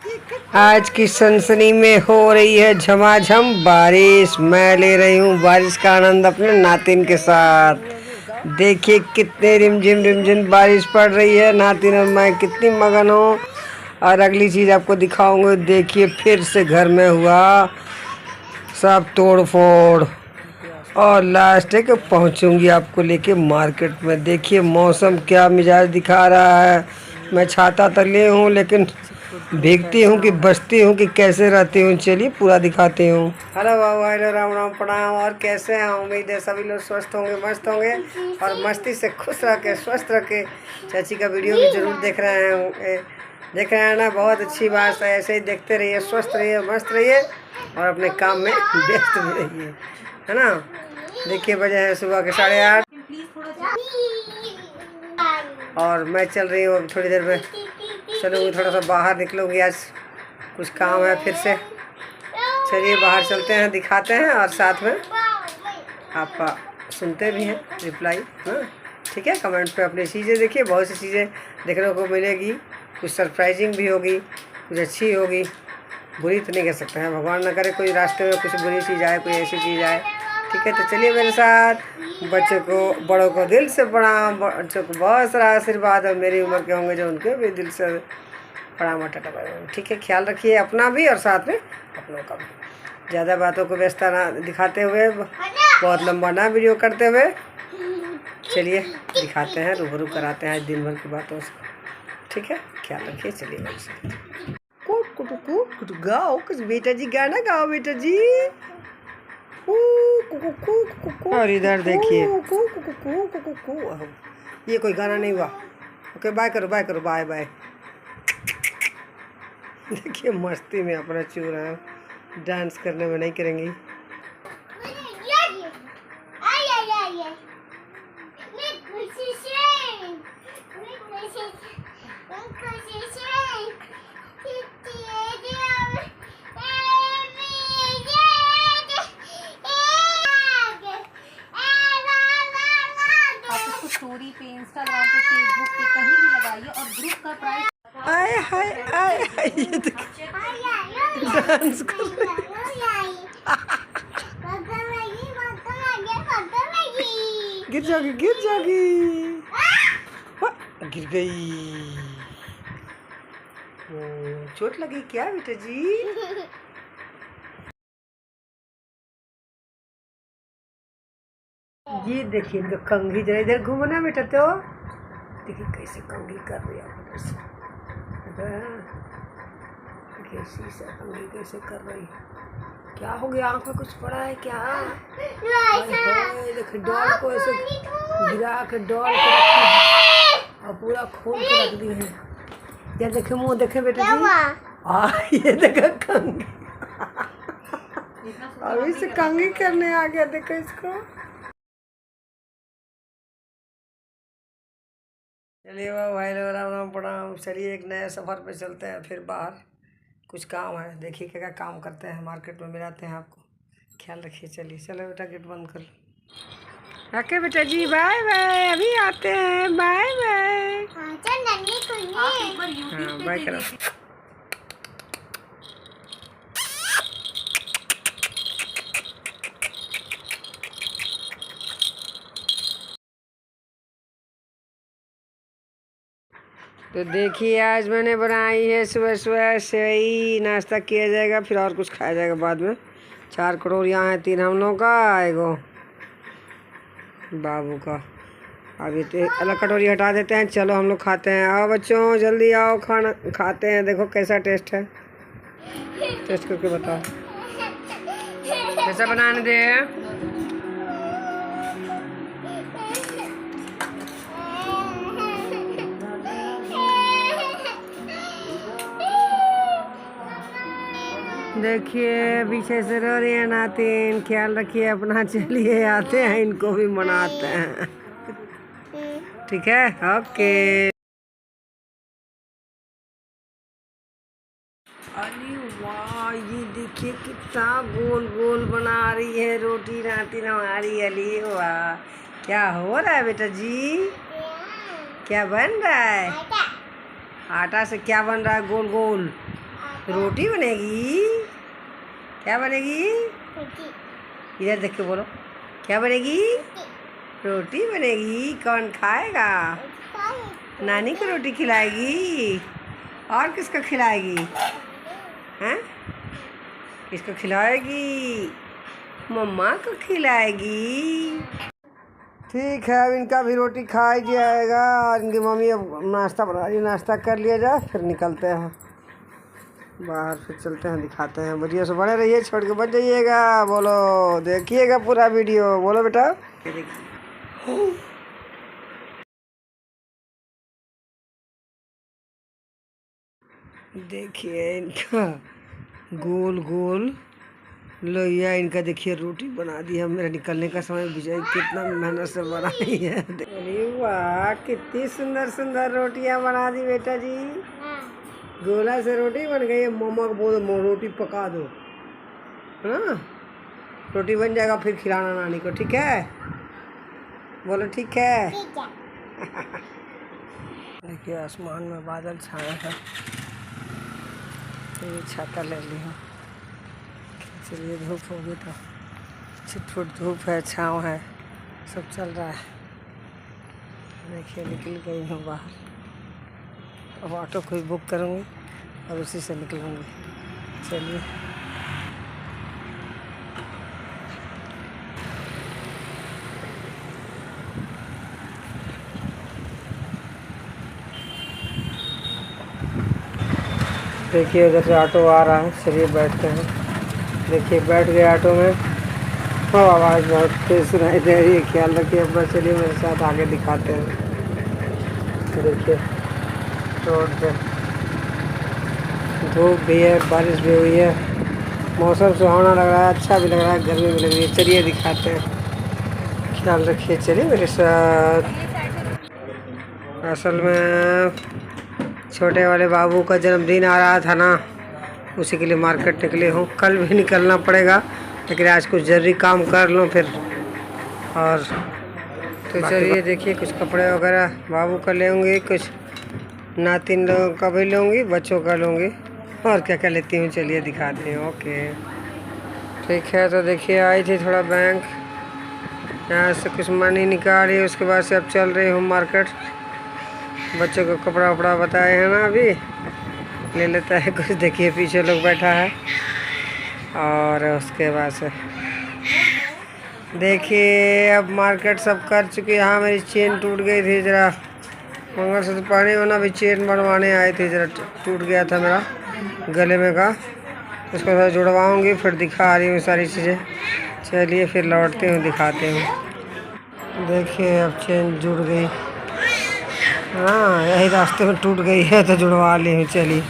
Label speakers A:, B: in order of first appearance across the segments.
A: आज की सनसनी में हो रही है झमाझम बारिश। मैं ले रही हूँ बारिश का आनंद अपने नातिन के साथ। देखिए कितने रिमझिम बारिश पड़ रही है। नातिन और मैं कितनी मगन हूँ। और अगली चीज़ आपको दिखाऊंगे। देखिए फिर से घर में हुआ सब तोड़ फोड़। और लास्ट है कि पहुँचूंगी आपको लेके मार्केट में। देखिए मौसम क्या मिजाज दिखा रहा है। मैं छाता तो ले हूँ लेकिन भीगती हूँ कि बचती हूँ कि कैसे रहती हूँ। चलिए पूरा दिखाती हूँ। हेलो बाबू, हेलो, राम राम, प्रणाम। और कैसे हैं? उम्मीद है सभी लोग स्वस्थ होंगे, मस्त होंगे और मस्ती से खुश रह के स्वस्थ रह के चाची का वीडियो भी जरूर देख रहे हैं। देख रहे हैं ना, बहुत अच्छी बात है। ऐसे ही देखते रहिए, स्वस्थ रहिए, मस्त रहिए और अपने काम में व्यस्त भी रहिए, है ना। देखिए बजे हैं सुबह के 8:30 और मैं चल रही हूँ। अब थोड़ी देर में चलूँगी, थोड़ा सा बाहर निकलूँगी। आज कुछ काम है फिर से। चलिए बाहर चलते हैं, दिखाते हैं और साथ में आपका सुनते भी हैं रिप्लाई। हाँ ठीक है, कमेंट पे अपनी चीज़ें देखिए। बहुत सी चीज़ें देखने को मिलेगी, कुछ सरप्राइजिंग भी होगी, कुछ अच्छी होगी, बुरी तो नहीं कह सकते हैं। भगवान न करे कोई रास्ते में कुछ बुरी चीज़ आए, कोई ऐसी चीज़ आए। ठीक है, तो चलिए मेरे साथ। बच्चों को, बड़ों को दिल से प्रणाम। बच्चों को बहुत सारा आशीर्वाद और मेरी उम्र के होंगे जो उनके भी दिल से प्रणाम। Tata bye bye. ठीक है, ख्याल रखिए अपना भी और साथ में अपनों का भी। ज़्यादा बातों को व्यस्त ना दिखाते हुए, बहुत लंबा ना वीडियो करते हुए, चलिए दिखाते हैं, रूबरू कराते हैं आज दिन भर की बातों से। ठीक है, ख्याल रखिए। चलिए मेरे साथ। गाओ कुछ बेटा जी, गाना गाओ बेटा जी। और इधर देखिए, ये कोई गाना नहीं हुआ। ओके बाय करो, बाय करो, बाय बाय। देखिए मस्ती में अपना चूर रहे हैं, डांस करने में नहीं करेंगी।
B: स्टोरी पे, इंस्टाग्राम पे, फेसबुक पे कहीं भी लगाइए और ग्रुप का प्राइस।
A: आए हाय आए हाय, ये डांस कर रही। गिर जाओगी, गिर जाओगी। गिर गई। चोट लगी क्या बेटा जी? ये देखिए इनका कंघी, जरा इधर घूमो ना बेटा। तो देखिए कैसे कंघी कर रही है। देखिए शीशा कंघी कैसे कर रही है। क्या हो गया, आँख में कुछ पड़ा है क्या? देखिए डॉल को ऐसे गिरा के डॉल को रखी और पूरा खोल के रख दी है। यार देखे मुँह, देखे बेटा जी। ये देखा कंघी, अभी से कंघी करने आ गया। देखो इसको। चलिए भाई, राम राम, प्रणाम। चलिए एक नए सफ़र पे चलते हैं फिर बाहर। कुछ काम है, देखिए क्या क्या काम करते हैं। मार्केट में मिलाते हैं आपको। ख्याल रखिए। चलिए, चलो बेटा गेट बंद कर लो। ओके बेटा जी, बाय बाय। अभी आते हैं, बाय बाय। हाँ बाय करो। तो देखिए आज मैंने बनाई है सुबह सुबह सेवई। नाश्ता किया जाएगा, फिर और कुछ खाया जाएगा बाद में। 4 कटोरियाँ हैं, 3 हम लोगों का, एगो बाबू का। अब ये अलग कटोरी हटा देते हैं। चलो हम लोग खाते हैं। आओ बच्चों जल्दी आओ, खाना खाते हैं। देखो कैसा टेस्ट है, टेस्ट करके बताओ कैसा बनाने दे। देखिए पीछे से रो रही है नातिन। ख्याल रखिए अपना। चलिए आते हैं, इनको भी मनाते हैं। ठीक है, ओके। अरे वाह, ये देखिए कितना गोल गोल बना रही है रोटी नातिन हमारी। अली वाह, क्या हो रहा है बेटा जी? क्या बन रहा है? आटा से क्या बन रहा है? गोल गोल रोटी बनेगी? क्या बनेगी? इधर देख के बोलो, क्या बनेगी? रोटी बनेगी। कौन खाएगा? नानी को रोटी खिलाएगी। और किसको खिलाएगी? हैं? किसको खिलाएगी? मम्मा को खिलाएगी। ठीक है, अब इनका भी रोटी खा ही जाएगा और इनकी मम्मी अब नाश्ता बना रही। नाश्ता कर लिया जाए फिर निकलते हैं बाहर, फिर चलते हैं, दिखाते हैं। वीडियो से बने रहिए, छोड़ के बच जाइएगा। बोलो, देखिएगा पूरा वीडियो। बोलो बेटा। देखिए इनका गोल गोल लोहिया, इनका देखिए रोटी बना दी है। मेरा निकलने का समय विजय कितना मेहनत से बनाई है। अरे वाह, कितनी सुंदर सुंदर रोटियां बना दी बेटा जी। गोला से रोटी बन गई है। मम्मा को बोलो रोटी पका दो, है ना? रोटी बन जाएगा फिर खिलाना नानी को, ठीक है? बोलो ठीक है। देखिए आसमान में बादल छाए हैं, ये छाता ले ली हूँ। चलिए, धूप होगी तो छिटफुट धूप है, छाँव है, सब चल रहा है। देखिए निकल गई हूँ बाहर। अब ऑटो कोई बुक करूँगी और उसी से निकलूँगी। चलिए, देखिए उधर से ऑटो आ रहा है। चलिए बैठते हैं। देखिए बैठ गए ऑटो में। हाँ, आवाज़ बहुत तेज सुनाई दे रही है, ख्याल रखिए अपना। चलिए मेरे साथ आगे दिखाते हैं। देखिए रोड पे धूप भी है, बारिश भी हुई है, मौसम सुहावना लग रहा है, अच्छा भी लग रहा है, गर्मी भी लग रही है। चलिए दिखाते हैं, ख्याल रखिए। चलिए मेरे साथ। असल में छोटे वाले बाबू का जन्मदिन आ रहा था ना, उसी के लिए मार्केट निकले हूँ। कल भी निकलना पड़ेगा, लेकिन आज कुछ ज़रूरी काम कर लूँ फिर। और तो चलिए देखिए, कुछ कपड़े वगैरह बाबू का लेंगे, कुछ नातिन लोगों का भी लूँगी, बच्चों का लूँगी, और क्या क्या लेती हूँ चलिए दिखाती हूँ। ओके ठीक है। तो देखिए आई थी थोड़ा बैंक, यहाँ से कुछ मनी निकाली, उसके बाद से अब चल रही हूँ मार्केट। बच्चों को कपड़ा वपड़ा बताए हैं ना, अभी ले लेता है कुछ। देखिए पीछे लोग बैठा है। और उसके बाद से देखिए अब मार्केट सब कर चुके। यहाँ मेरी चेन टूट गई थी, ज़रा मंगलसूत्र पहने होना, भी चेन बनवाने आए थे, ज़रा टूट गया था मेरा गले में का। उसको थोड़ा जुड़वाऊँगी, फिर दिखा रही हूँ सारी चीज़ें। चलिए फिर लौटते हूँ, दिखाते हूँ। देखिए अब चेन जुड़ गई। हाँ, यही रास्ते में टूट गई है तो जुड़वा ली हूँ। चलिए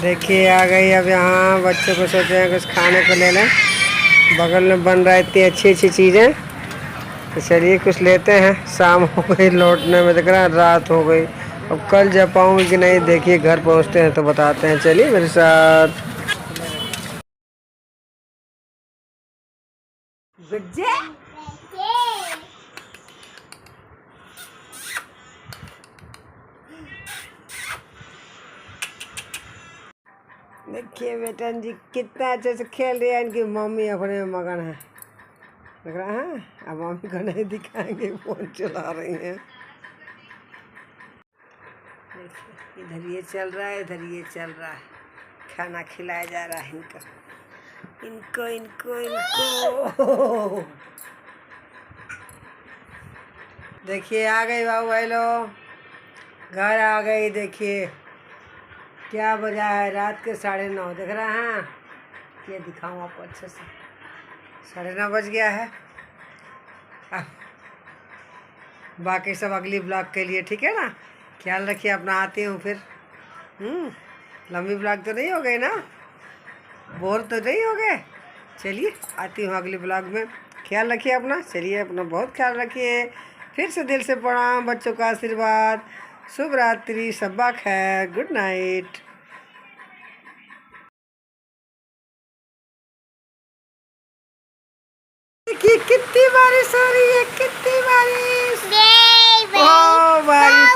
A: देखिए आ गई। अब यहाँ बच्चों को सोचे हैं कुछ खाने को ले लें, बगल में बन रहा है इतनी अच्छी अच्छी चीज़ें। तो चलिए कुछ लेते हैं। शाम हो गई, लौटने में दिख रहा है रात हो गई। अब कल जा पाऊँगी कि नहीं, देखिए घर पहुँचते हैं तो बताते हैं। चलिए मेरे साथ। देखिए बेटन जी कितना अच्छे से खेल रही है। इनकी मम्मी अपने में मगन है, लग रहा है। अब मम्मी को नहीं दिखाएंगे, फोन चला रही हैं। देखिए इधर ये चल रहा है, इधर ये चल रहा है, खाना खिलाया जा रहा है इनको इनको इनको इनको। देखिए आ गई बाबू भाई लोग, घर आ गई। देखिए क्या बजा है, रात के 9:30 देख रहे हैं। ये दिखाऊँ आपको अच्छे से, 9:30 बज गया है। बाकी सब अगली ब्लॉग के लिए, ठीक है ना? ख्याल रखिए अपना। आती हूँ फिर। लंबी ब्लॉग तो नहीं हो गई ना, बोर तो नहीं हो गए? चलिए आती हूँ अगली ब्लॉग में। ख्याल रखिए अपना। चलिए अपना बहुत ख्याल रखिए। फिर से दिल से प्रणाम, बच्चों का आशीर्वाद। शुभ रात्रि, शब्बा खैर, गुड नाइट। देखिए कितनी बारिश हो रही है, कितनी बारिश। बारिश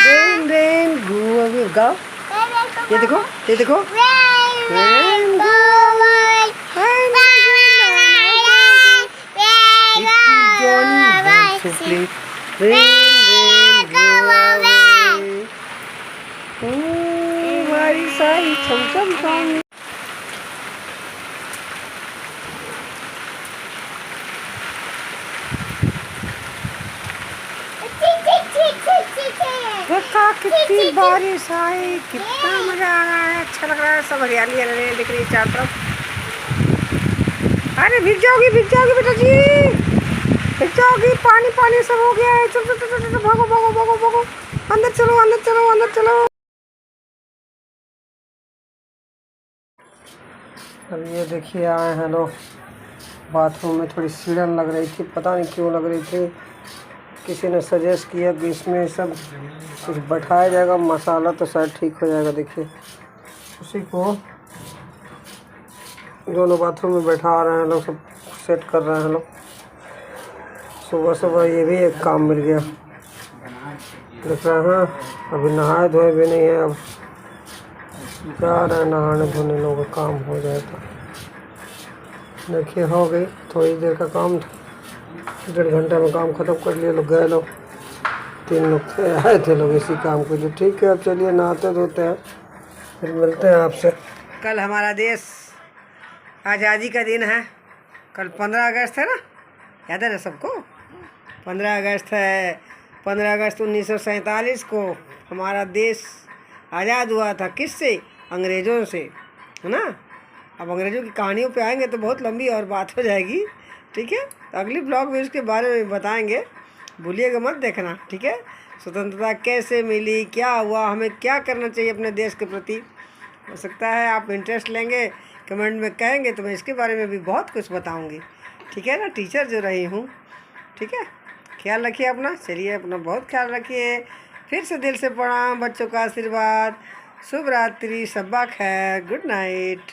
A: रेन रेन गाओ। ये देखो, ये देखो। हमारी सारी चमचम देखा कितनी बारिश आई, कितना मजा आ रहा है, अच्छा लग रहा है। सब हरियाली हरियाली दिख रही है चारों तरफ। अरे भीग जाओगी बेटा जी, भीग जाओगी। पानी पानी सब हो गया है। चलो चलो चलो भागो भागो भागो भागो, अंदर चलो अंदर चलो अंदर चलो। अब ये देखिए आए हैं लोग बाथरूम में। थोड़ी सीढ़न लग रही थी, पता नहीं क्यों लग रही थी। किसी ने सजेस्ट किया कि इसमें सब कुछ बैठाया जाएगा मसाला तो शायद ठीक हो जाएगा। देखिए उसी को दोनों बाथरूम में बैठा रहे हैं लोग, सब सेट कर रहे हैं लोग। सुबह सुबह ये भी एक काम मिल गया। देख रहे हैं अभी नहाए धोए भी नहीं है, अब जा रहे हैं नहाने धोने। लोगों का काम हो जाए तो देखिए हो गई थोड़ी देर का काम था, 1.5 घंटे में काम ख़त्म कर लिए लोग। गए लोग 3 लोग थे, आए थे लोग इसी काम के लिए। ठीक है अब चलिए नहाते धोते हैं, फिर मिलते हैं आपसे। कल हमारा देश आज़ादी का दिन है। कल 15 अगस्त है ना, याद है ना सबको? 15 अगस्त है। 15 अगस्त 1947 को हमारा देश आज़ाद हुआ था। किससे? अंग्रेज़ों से, है ना। अब अंग्रेज़ों की कहानियों पे आएंगे तो बहुत लंबी और बात हो जाएगी। ठीक है, तो अगली ब्लॉग में इसके बारे में बताएंगे, भूलिएगा मत देखना। ठीक है, स्वतंत्रता कैसे मिली, क्या हुआ, हमें क्या करना चाहिए अपने देश के प्रति। हो सकता है आप इंटरेस्ट लेंगे, कमेंट में कहेंगे तो मैं इसके बारे में भी बहुत कुछ बताऊंगी। ठीक है ना, टीचर जो रही हूँ। ठीक है, ख्याल रखिए अपना। चलिए अपना बहुत ख्याल रखिए। फिर से दिल से प्रणाम, बच्चों का आशीर्वाद। शुभ रात्रि, शब्बा खैर, गुड नाइट।